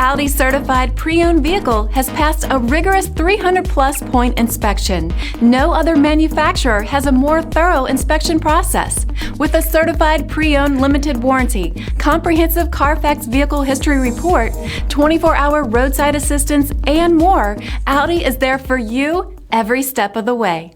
Audi Certified pre-owned vehicle has passed a rigorous 300-plus point inspection. No other manufacturer has a more thorough inspection process. With a certified pre-owned limited warranty, comprehensive CARFAX vehicle history report, 24-hour roadside assistance, and more, Audi is there for you every step of the way.